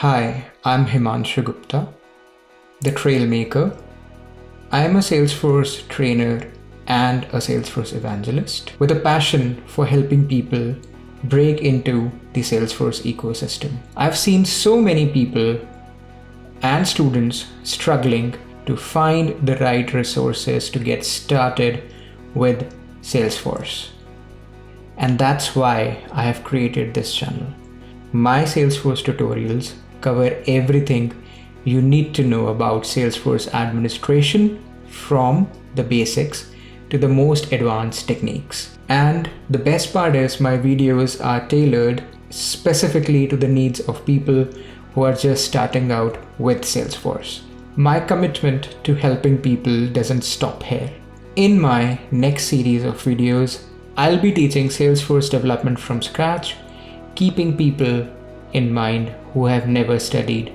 Hi, I'm Himanshu Gupta, the Trailmaker. I am a Salesforce trainer and a Salesforce evangelist with a passion for helping people break into the Salesforce ecosystem. I've seen so many people and students struggling to find the right resources to get started with Salesforce. And that's why I have created this channel. My Salesforce tutorials cover everything you need to know about Salesforce administration, from the basics to the most advanced techniques. And the best part is my videos are tailored specifically to the needs of people who are just starting out with Salesforce. My commitment to helping people doesn't stop here. In my next series of videos, I'll be teaching Salesforce development from scratch, keeping people in mind who have never studied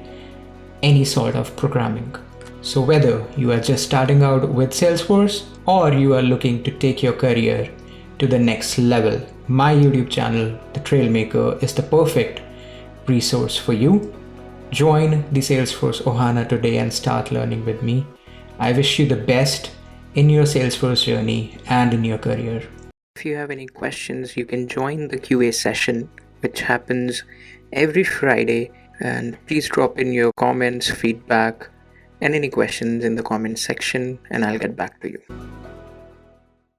any sort of programming. So whether you are just starting out with Salesforce or you are looking to take your career to the next level, my YouTube channel, The Trailmaker, is the perfect resource for you. Join the Salesforce Ohana today and start learning with me. I wish you the best in your Salesforce journey and in your career. If you have any questions, you can join the QA session, which happens every Friday, and please drop in your comments, feedback, and any questions in the comment section, and I'll get back to you.